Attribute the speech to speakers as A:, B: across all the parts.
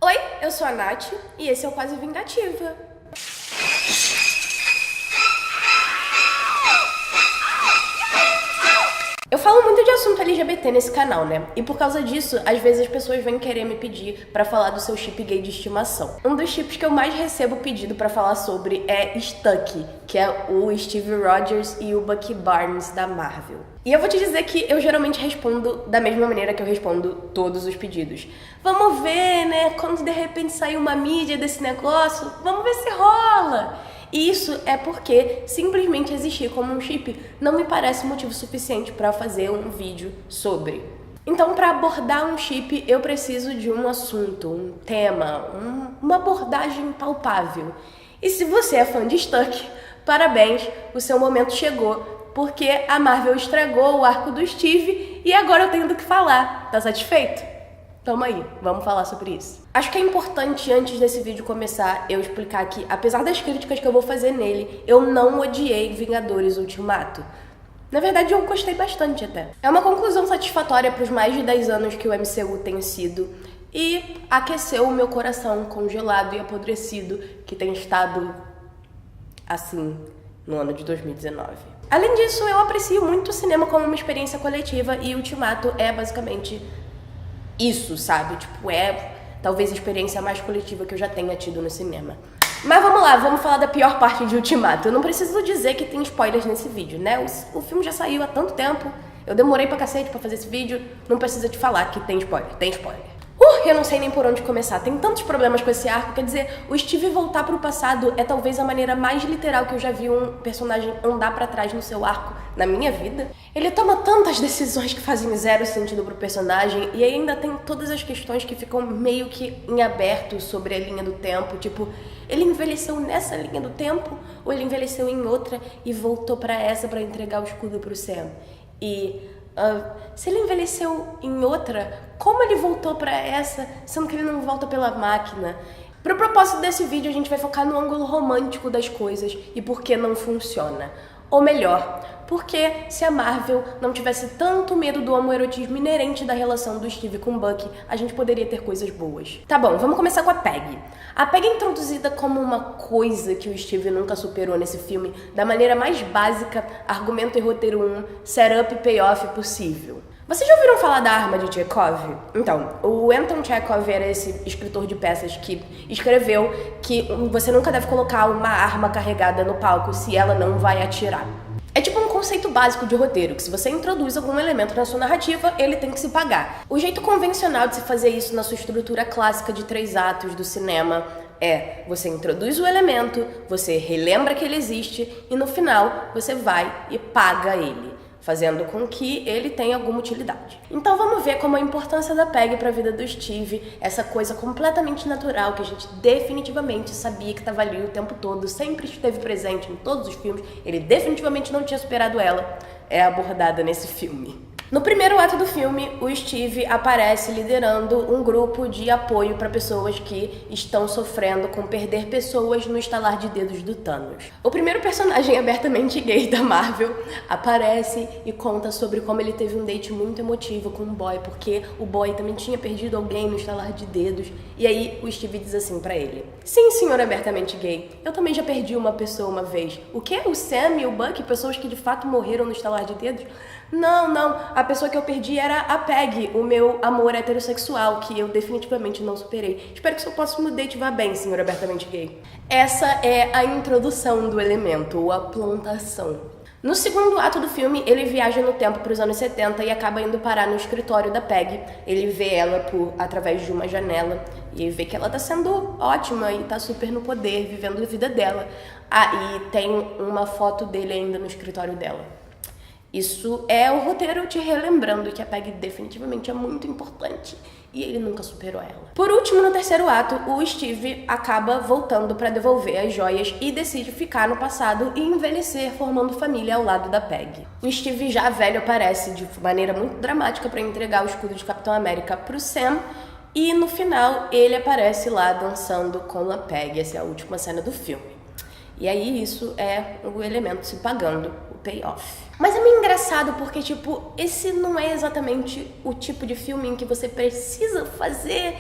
A: Oi, eu sou a Nath e esse é o Quase Vingativa. Eu falo muito de assunto LGBT nesse canal, né? E por causa disso, às vezes as pessoas vêm querer me pedir pra falar do seu chip gay de estimação. Um dos chips que eu mais recebo pedido pra falar sobre é Stuck, que é o Steve Rogers e o Bucky Barnes da Marvel. E eu vou te dizer que eu geralmente respondo da mesma maneira que eu respondo todos os pedidos. Vamos ver, né? Quando de repente sair uma mídia desse negócio, vamos ver se rola. E isso é porque simplesmente existir como um chip não me parece motivo suficiente para fazer um vídeo sobre. Então, para abordar um chip, eu preciso de um assunto, um tema, uma abordagem palpável. E se você é fã de Stuck, parabéns, o seu momento chegou, porque a Marvel estragou o arco do Steve e agora eu tenho do que falar. Tá satisfeito? Tamo aí, vamos falar sobre isso. Acho que é importante, antes desse vídeo começar, eu explicar que, apesar das críticas que eu vou fazer nele, eu não odiei Vingadores Ultimato. Na verdade, eu gostei bastante até. É uma conclusão satisfatória pros mais de 10 anos que o MCU tem sido e aqueceu o meu coração congelado e apodrecido que tem estado assim no ano de 2019. Além disso, eu aprecio muito o cinema como uma experiência coletiva e Ultimato é basicamente isso, sabe? Tipo, é talvez a experiência mais coletiva que eu já tenha tido no cinema. Mas vamos lá, vamos falar da pior parte de Ultimato. Eu não preciso dizer que tem spoilers nesse vídeo, né? O filme já saiu há tanto tempo, eu demorei pra cacete pra fazer esse vídeo, não precisa te falar que tem spoiler, tem spoiler. Eu não sei nem por onde começar, tem tantos problemas com esse arco, quer dizer, o Steve voltar pro passado é talvez a maneira mais literal que eu já vi um personagem andar pra trás no seu arco na minha vida. Ele toma tantas decisões que fazem zero sentido pro personagem e ainda tem todas as questões que ficam meio que em aberto sobre a linha do tempo, tipo, ele envelheceu nessa linha do tempo ou ele envelheceu em outra e voltou pra essa pra entregar o escudo pro Sam? E se ele envelheceu em outra, como ele voltou pra essa, sendo que ele não volta pela máquina? Pro propósito desse vídeo, a gente vai focar no ângulo romântico das coisas e por que não funciona. Ou melhor, porque se a Marvel não tivesse tanto medo do homoerotismo inerente da relação do Steve com Bucky, a gente poderia ter coisas boas. Tá bom, vamos começar com a Peggy. A Peggy é introduzida como uma coisa que o Steve nunca superou nesse filme, da maneira mais básica, argumento e roteiro 1, setup e payoff possível. Vocês já ouviram falar da arma de Chekhov? Então, o Anton Chekhov era esse escritor de peças que escreveu que você nunca deve colocar uma arma carregada no palco se ela não vai atirar. É tipo um conceito básico de roteiro, que se você introduz algum elemento na sua narrativa, ele tem que se pagar. O jeito convencional de se fazer isso na sua estrutura clássica de 3 atos do cinema é: você introduz o elemento, você relembra que ele existe e no final você vai e paga ele, fazendo com que ele tenha alguma utilidade. Então vamos ver como a importância da Peggy para a vida do Steve, essa coisa completamente natural que a gente definitivamente sabia que estava ali o tempo todo, sempre esteve presente em todos os filmes, ele definitivamente não tinha superado ela, é abordada nesse filme. No primeiro ato do filme, o Steve aparece liderando um grupo de apoio para pessoas que estão sofrendo com perder pessoas no estalar de dedos do Thanos. O primeiro personagem abertamente gay da Marvel aparece e conta sobre como ele teve um date muito emotivo com um boy, porque o boy também tinha perdido alguém no estalar de dedos. E aí o Steve diz assim pra ele: sim, senhor abertamente gay, eu também já perdi uma pessoa uma vez. O quê? O Sam e o Bucky, pessoas que de fato morreram no estalar de dedos? Não, a pessoa que eu perdi era a Peggy, o meu amor heterossexual, que eu definitivamente não superei. Espero que seu próximo date vá bem, senhor abertamente gay. Essa é a introdução do elemento, ou a plantação. No segundo ato do filme, ele viaja no tempo para os anos 70 e acaba indo parar no escritório da Peggy. Ele vê ela através de uma janela e vê que ela tá sendo ótima e tá super no poder, vivendo a vida dela. E tem uma foto dele ainda no escritório dela. Isso é o roteiro te relembrando que a Peggy definitivamente é muito importante e ele nunca superou ela. Por último, no terceiro ato, o Steve acaba voltando para devolver as joias e decide ficar no passado e envelhecer, formando família ao lado da Peggy. O Steve já velho aparece de maneira muito dramática para entregar o escudo de Capitão América pro Sam e no final ele aparece lá dançando com a Peggy. Essa é a última cena do filme. E aí isso é o elemento se pagando, o payoff. Mas é meio engraçado porque, tipo, esse não é exatamente o tipo de filme em que você precisa fazer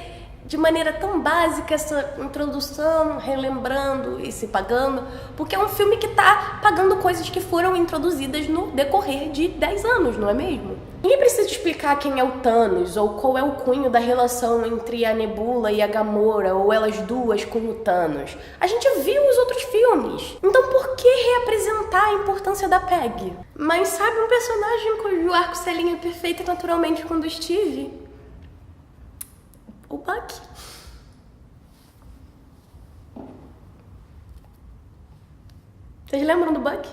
A: de maneira tão básica essa introdução, relembrando e se pagando, porque é um filme que tá pagando coisas que foram introduzidas no decorrer de 10 anos, não é mesmo? Ninguém precisa explicar quem é o Thanos ou qual é o cunho da relação entre a Nebula e a Gamora, ou elas duas com o Thanos. A gente viu os outros filmes. Então por que reapresentar a importância da Peggy? Mas sabe um personagem cujo arco se alinha perfeito e naturalmente com o do Steve? O Bucky. Vocês lembram do Bucky?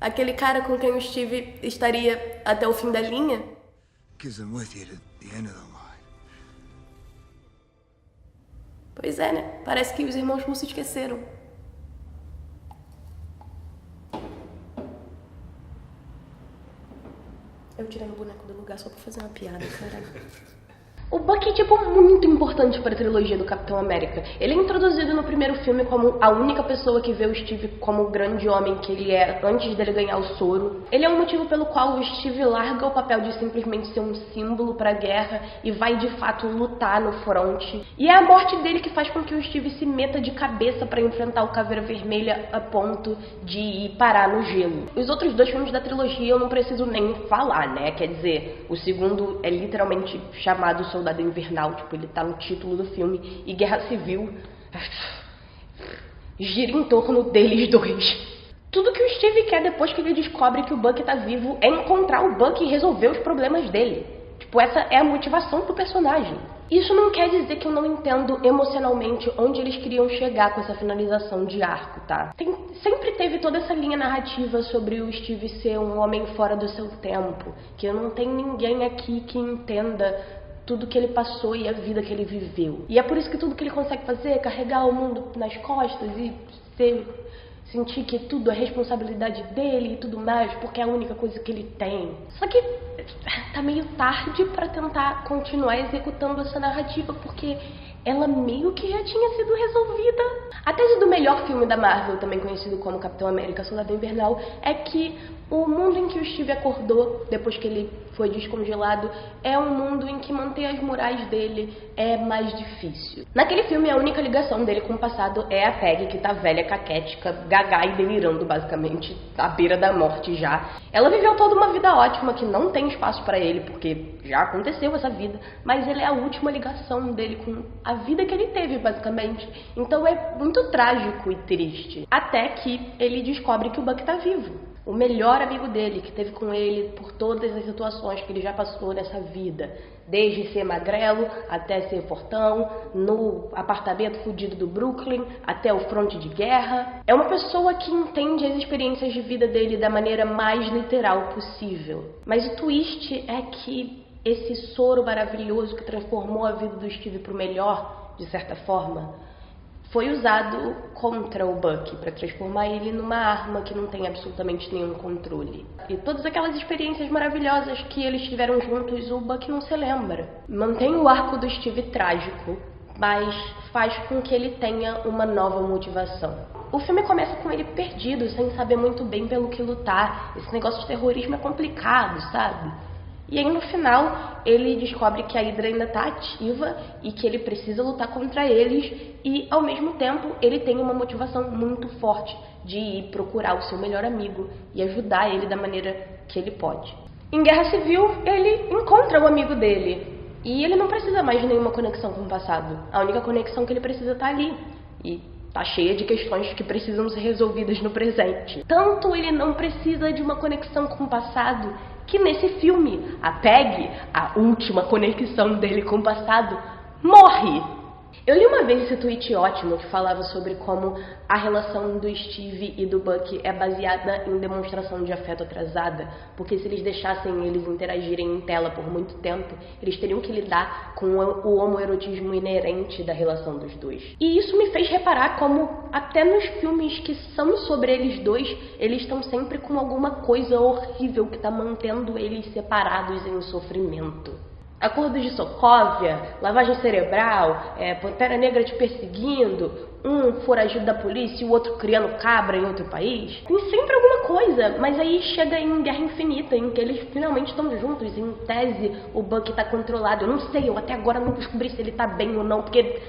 A: Aquele cara com quem o Steve estaria até o fim da linha? Pois é, né? Parece que os irmãos Russo esqueceram. Eu tirei o boneco do lugar só pra fazer uma piada, caralho. O Bucky é, tipo, muito importante para a trilogia do Capitão América. Ele é introduzido no primeiro filme como a única pessoa que vê o Steve como o grande homem que ele é antes dele ganhar o soro. Ele é o motivo pelo qual o Steve larga o papel de simplesmente ser um símbolo para a guerra e vai de fato lutar no fronte. E é a morte dele que faz com que o Steve se meta de cabeça para enfrentar o Caveira Vermelha a ponto de ir parar no gelo. Os outros dois filmes da trilogia eu não preciso nem falar, né? Quer dizer, o segundo é literalmente chamado Soldado Invernal, tipo, ele tá no título do filme, e Guerra Civil gira em torno deles dois. Tudo que o Steve quer depois que ele descobre que o Bucky tá vivo é encontrar o Bucky e resolver os problemas dele. Tipo, essa é a motivação do personagem. Isso não quer dizer que eu não entendo emocionalmente onde eles queriam chegar com essa finalização de arco, tá? Sempre teve toda essa linha narrativa sobre o Steve ser um homem fora do seu tempo, que não tem ninguém aqui que entenda tudo que ele passou e a vida que ele viveu. E é por isso que tudo que ele consegue fazer é carregar o mundo nas costas e sentir que tudo é responsabilidade dele e tudo mais, porque é a única coisa que ele tem. Só que tá meio tarde pra tentar continuar executando essa narrativa, porque ela meio que já tinha sido resolvida. A tese do melhor filme da Marvel, também conhecido como Capitão América Soldado Invernal, é que o mundo em que o Steve acordou, depois que ele foi descongelado, é um mundo em que manter as morais dele é mais difícil. Naquele filme, a única ligação dele com o passado é a Peggy, que tá velha, caquética, gaga e delirando, basicamente, à beira da morte já. Ela viveu toda uma vida ótima, que não tem espaço pra ele, porque já aconteceu essa vida, mas ele é a última ligação dele com a vida que ele teve, basicamente. Então é muito trágico e triste. Até que ele descobre que o Bucky tá vivo. O melhor amigo dele, que teve com ele por todas as situações que ele já passou nessa vida. Desde ser magrelo, até ser fortão, no apartamento fudido do Brooklyn, até o fronte de guerra. É uma pessoa que entende as experiências de vida dele da maneira mais literal possível. Mas o twist é que esse soro maravilhoso que transformou a vida do Steve pro melhor, de certa forma, foi usado contra o Bucky, para transformar ele numa arma que não tem absolutamente nenhum controle. E todas aquelas experiências maravilhosas que eles tiveram juntos, o Bucky não se lembra. Mantém o arco do Steve trágico, mas faz com que ele tenha uma nova motivação. O filme começa com ele perdido, sem saber muito bem pelo que lutar. Esse negócio de terrorismo é complicado, sabe? E aí no final ele descobre que a Hydra ainda está ativa e que ele precisa lutar contra eles, e ao mesmo tempo ele tem uma motivação muito forte de ir procurar o seu melhor amigo e ajudar ele da maneira que ele pode. Em Guerra Civil ele encontra o amigo dele e ele não precisa mais de nenhuma conexão com o passado. A única conexão que ele precisa tá ali e tá cheia de questões que precisam ser resolvidas no presente. Tanto ele não precisa de uma conexão com o passado que nesse filme, a Peggy, a última conexão dele com o passado, morre. Eu li uma vez esse tweet ótimo que falava sobre como a relação do Steve e do Bucky é baseada em demonstração de afeto atrasada, porque se eles deixassem eles interagirem em tela por muito tempo, eles teriam que lidar com o homoerotismo inerente da relação dos dois. E isso me fez reparar como até nos filmes que são sobre eles dois, eles estão sempre com alguma coisa horrível que está mantendo eles separados em sofrimento. Acordo de Sokovia, lavagem cerebral, Pantera Negra te perseguindo, um foragido da polícia e o outro criando cabra em outro país. Tem sempre alguma coisa, mas aí chega em Guerra Infinita, em que eles finalmente estão juntos, em tese o Bucky tá controlado. Eu não sei, eu até agora não descobri se ele tá bem ou não, porque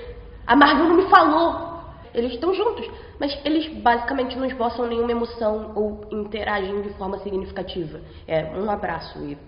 A: a Marvel não me falou. Eles estão juntos, mas eles basicamente não esboçam nenhuma emoção ou interagem de forma significativa. É um abraço e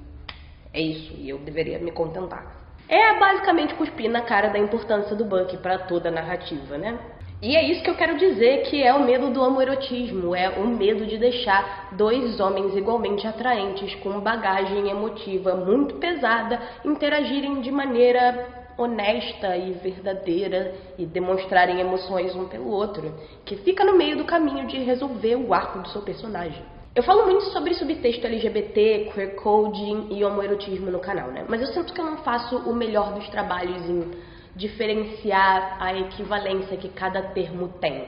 A: é isso, e eu deveria me contentar. É basicamente cuspir na cara da importância do Bucky pra toda a narrativa, né? E é isso que eu quero dizer que é o medo do homoerotismo, é o medo de deixar dois homens igualmente atraentes, com bagagem emotiva muito pesada, interagirem de maneira honesta e verdadeira e demonstrarem emoções um pelo outro, que fica no meio do caminho de resolver o arco do seu personagem. Eu falo muito sobre subtexto LGBT, queer coding e homoerotismo no canal, né? Mas eu sinto que eu não faço o melhor dos trabalhos em diferenciar a equivalência que cada termo tem.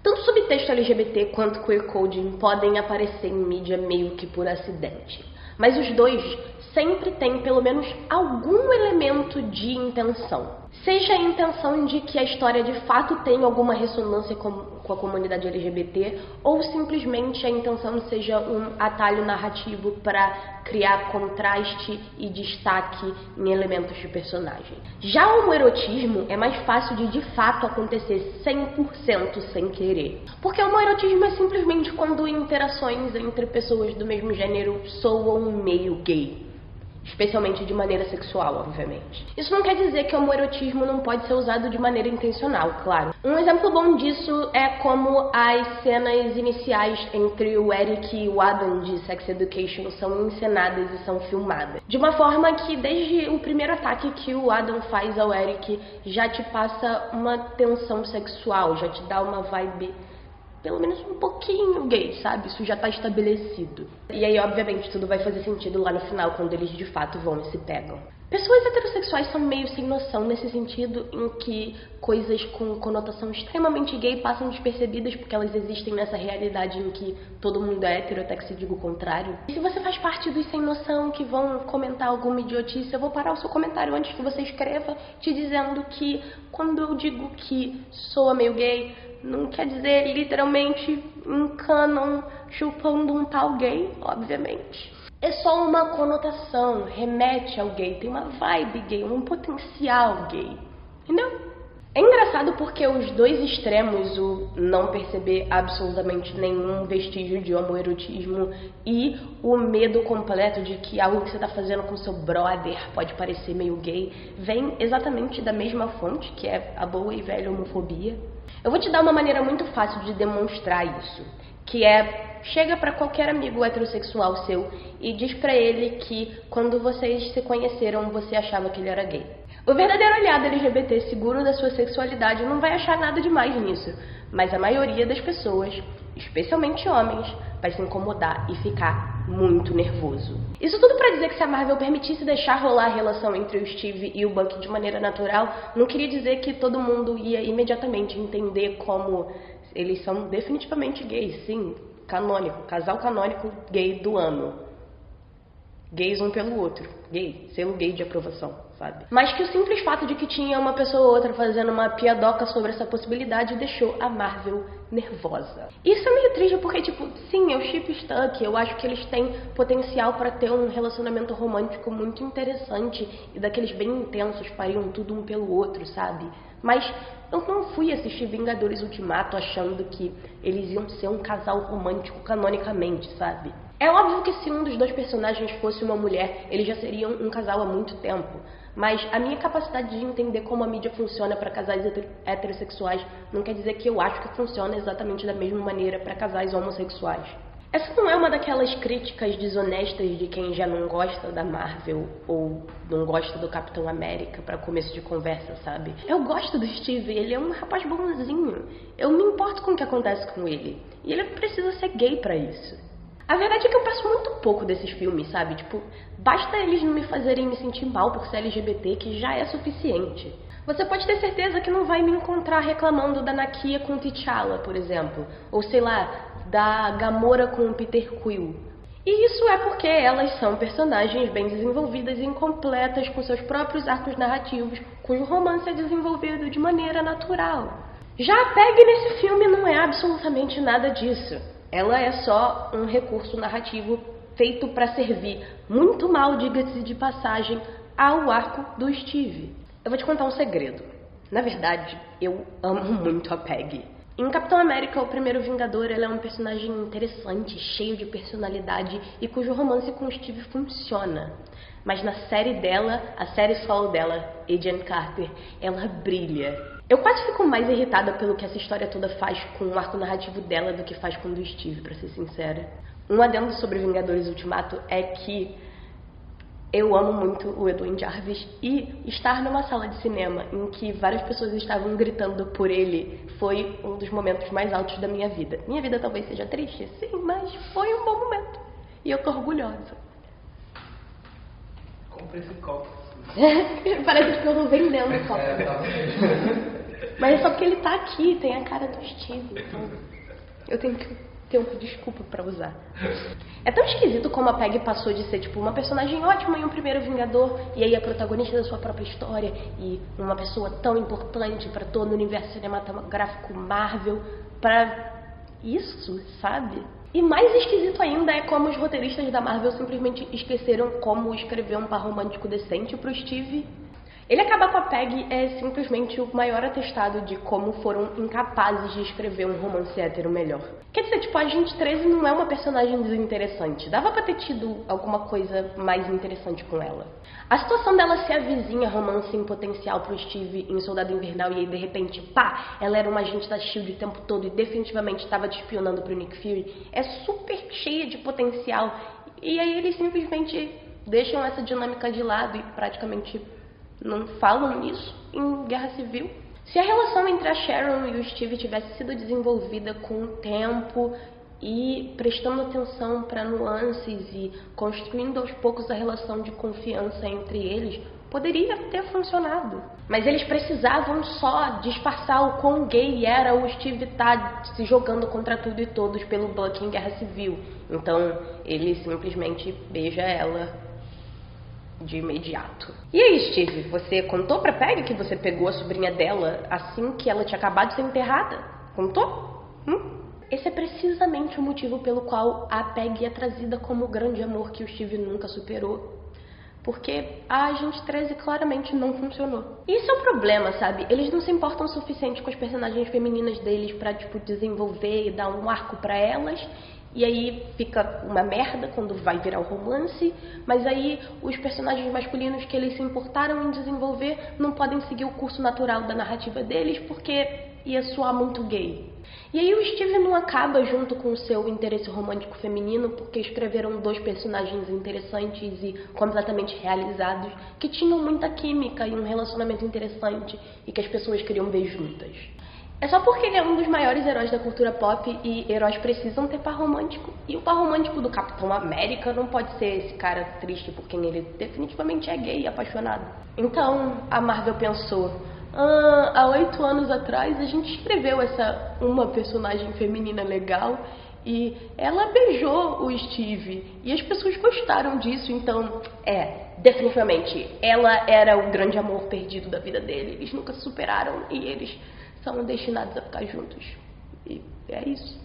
A: Tanto subtexto LGBT quanto queer coding podem aparecer em mídia meio que por acidente, mas os dois sempre têm pelo menos algum elemento de intenção. Seja a intenção de que a história de fato tenha alguma ressonância com a comunidade LGBT, ou simplesmente a intenção seja um atalho narrativo para criar contraste e destaque em elementos de personagem. Já o homoerotismo é mais fácil de fato acontecer 100% sem querer. Porque o homoerotismo é simplesmente quando interações entre pessoas do mesmo gênero soam meio gay. Especialmente de maneira sexual, obviamente. Isso não quer dizer que o homoerotismo não pode ser usado de maneira intencional, claro. Um exemplo bom disso é como as cenas iniciais entre o Eric e o Adam de Sex Education são encenadas e são filmadas. De uma forma que desde o primeiro ataque que o Adam faz ao Eric já te passa uma tensão sexual, já te dá uma vibe pelo menos um pouquinho gay, sabe? Isso já tá estabelecido. E aí, obviamente, tudo vai fazer sentido lá no final, quando eles de fato vão e se pegam. Pessoas heterossexuais são meio sem noção nesse sentido, em que coisas com conotação extremamente gay passam despercebidas porque elas existem nessa realidade em que todo mundo é hétero, até que se diga o contrário. E se você faz parte dos sem noção que vão comentar alguma idiotice, eu vou parar o seu comentário antes que você escreva, te dizendo que quando eu digo que soa meio gay, não quer dizer literalmente um canon chupando um pau gay, obviamente. É só uma conotação, remete ao gay, tem uma vibe gay, um potencial gay, entendeu? É engraçado porque os dois extremos, o não perceber absolutamente nenhum vestígio de homoerotismo e o medo completo de que algo que você tá fazendo com seu brother pode parecer meio gay, vem exatamente da mesma fonte, que é a boa e velha homofobia. Eu vou te dar uma maneira muito fácil de demonstrar isso, que é, chega pra qualquer amigo heterossexual seu e diz pra ele que quando vocês se conheceram, você achava que ele era gay. O verdadeiro aliado LGBT seguro da sua sexualidade não vai achar nada demais nisso, mas a maioria das pessoas, especialmente homens, vai se incomodar e ficar muito nervoso. Isso tudo pra dizer que se a Marvel permitisse deixar rolar a relação entre o Steve e o Bucky de maneira natural, não queria dizer que todo mundo ia imediatamente entender como eles são definitivamente gays, sim, canônico, casal canônico gay do ano. Gays um pelo outro, gay, selo gay de aprovação, sabe? Mas que o simples fato de que tinha uma pessoa ou outra fazendo uma piadoca sobre essa possibilidade deixou a Marvel nervosa. Isso é meio triste porque, tipo, sim, eu ship Stuck, eu acho que eles têm potencial para ter um relacionamento romântico muito interessante e daqueles bem intensos, fariam tudo um pelo outro, sabe? Mas eu não fui assistir Vingadores Ultimato achando que eles iam ser um casal romântico canonicamente, sabe? É óbvio que se um dos dois personagens fosse uma mulher, eles já seriam um casal há muito tempo. Mas a minha capacidade de entender como a mídia funciona para casais heterossexuais não quer dizer que eu acho que funciona exatamente da mesma maneira para casais homossexuais. Essa não é uma daquelas críticas desonestas de quem já não gosta da Marvel ou não gosta do Capitão América para começo de conversa, sabe? Eu gosto do Steve, ele é um rapaz bonzinho. Eu me importo com o que acontece com ele. E ele precisa ser gay para isso. A verdade é que eu peço muito pouco desses filmes, sabe? Tipo, basta eles não me fazerem me sentir mal por ser LGBT, que já é suficiente. Você pode ter certeza que não vai me encontrar reclamando da Nakia com T'Challa, por exemplo. Ou sei lá, da Gamora com Peter Quill. E isso é porque elas são personagens bem desenvolvidas e incompletas com seus próprios arcos narrativos, cujo romance é desenvolvido de maneira natural. Já a Peggy nesse filme não é absolutamente nada disso. Ela é só um recurso narrativo feito para servir muito mal, diga-se de passagem, ao arco do Steve. Eu vou te contar um segredo. Na verdade, eu amo muito a Peggy. Em Capitão América, o Primeiro Vingador, ela é um personagem interessante, cheio de personalidade e cujo romance com o Steve funciona. Mas na série dela, a série solo dela, Agent Carter, ela brilha. Eu quase fico mais irritada pelo que essa história toda faz com o arco narrativo dela do que faz com o do Steve, pra ser sincera. Um adendo sobre Vingadores Ultimato é que eu amo muito o Edwin Jarvis e estar numa sala de cinema em que várias pessoas estavam gritando por ele foi um dos momentos mais altos da minha vida. Minha vida talvez seja triste, sim, mas foi um bom momento. E eu tô orgulhosa.
B: Compre esse copo.
A: Parece que eu tô vendendo o copo. Mas é só porque ele tá aqui, tem a cara do Steve, então eu tenho que ter uma desculpa pra usar. É tão esquisito como a Peggy passou de ser tipo uma personagem ótima em um Primeiro Vingador e aí a protagonista da sua própria história e uma pessoa tão importante pra todo o universo cinematográfico Marvel pra isso, sabe? E mais esquisito ainda é como os roteiristas da Marvel simplesmente esqueceram como escrever um par romântico decente pro Steve. Ele acabar com a Peggy é simplesmente o maior atestado de como foram incapazes de escrever um romance hétero melhor. Quer dizer, tipo, a Agente 13 não é uma personagem desinteressante. Dava pra ter tido alguma coisa mais interessante com ela. A situação dela ser a vizinha romance em potencial pro Steve em Soldado Invernal e aí, de repente, pá, ela era uma agente da S.H.I.E.L.D. o tempo todo e definitivamente estava te espionando pro Nick Fury, é super cheia de potencial. E aí eles simplesmente deixam essa dinâmica de lado e praticamente não falam nisso em Guerra Civil. Se a relação entre a Sharon e o Steve tivesse sido desenvolvida com o tempo e prestando atenção para nuances e construindo aos poucos a relação de confiança entre eles, poderia ter funcionado. Mas eles precisavam só disfarçar o quão gay era o Steve tá se jogando contra tudo e todos pelo Bucky em Guerra Civil. Então ele simplesmente beija ela de imediato. E aí, Steve, você contou pra Peggy que você pegou a sobrinha dela assim que ela tinha acabado de ser enterrada? Contou? Esse é precisamente o motivo pelo qual a Peggy é trazida como o grande amor que o Steve nunca superou. Porque a Agente 13 claramente não funcionou. Isso é um problema, sabe? Eles não se importam o suficiente com as personagens femininas deles pra, tipo, desenvolver e dar um arco pra elas. E aí fica uma merda quando vai virar o romance, mas aí os personagens masculinos que eles se importaram em desenvolver não podem seguir o curso natural da narrativa deles porque ia soar muito gay. E aí o Steve não acaba junto com o seu interesse romântico feminino porque escreveram dois personagens interessantes e completamente realizados que tinham muita química e um relacionamento interessante e que as pessoas queriam ver juntas. É só porque ele é um dos maiores heróis da cultura pop e heróis precisam ter par romântico. E o par romântico do Capitão América não pode ser esse cara triste por quem ele definitivamente é gay e apaixonado. Então a Marvel pensou, há 8 anos atrás a gente escreveu uma personagem feminina legal e ela beijou o Steve e as pessoas gostaram disso, então definitivamente ela era o grande amor perdido da vida dele. Eles nunca superaram e eles são destinados a ficar juntos. E é isso,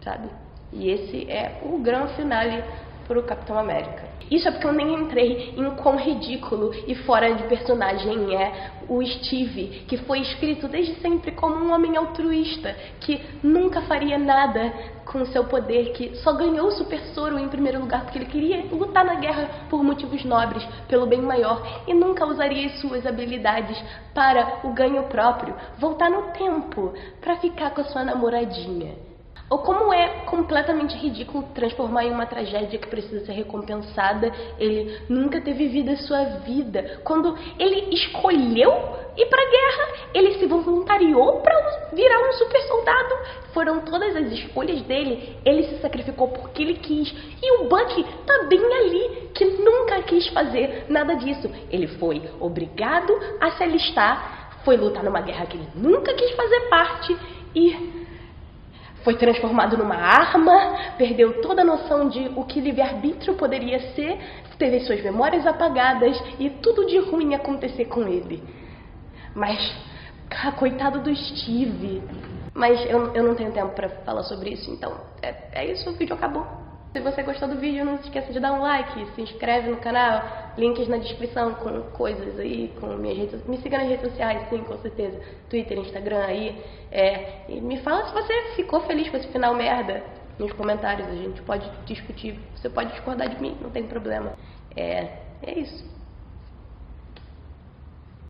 A: sabe? E esse é o grande finale pro Capitão América. Isso é porque eu nem entrei em quão ridículo e fora de personagem é o Steve, que foi escrito desde sempre como um homem altruísta, que nunca faria nada com seu poder, que só ganhou o super soro em primeiro lugar porque ele queria lutar na guerra por motivos nobres, pelo bem maior, e nunca usaria as suas habilidades para o ganho próprio, voltar no tempo para ficar com a sua namoradinha. Ou como é completamente ridículo transformar em uma tragédia que precisa ser recompensada ele nunca ter vivido a sua vida. Quando ele escolheu ir pra guerra, ele se voluntariou pra virar um super soldado. Foram todas as escolhas dele, ele se sacrificou porque ele quis. E o Bucky tá bem ali, que nunca quis fazer nada disso. Ele foi obrigado a se alistar, foi lutar numa guerra que ele nunca quis fazer parte e foi transformado numa arma, perdeu toda a noção de o que livre-arbítrio poderia ser, teve suas memórias apagadas e tudo de ruim acontecer com ele. Mas Ah, coitado do Steve. Mas eu não tenho tempo pra falar sobre isso, então é isso, o vídeo acabou. Se você gostou do vídeo, não se esqueça de dar um like, se inscreve no canal, links na descrição com coisas aí, com minhas redes, me siga nas redes sociais, sim, com certeza, Twitter, Instagram aí, e me fala se você ficou feliz com esse final merda nos comentários, a gente pode discutir, você pode discordar de mim, não tem problema, é isso.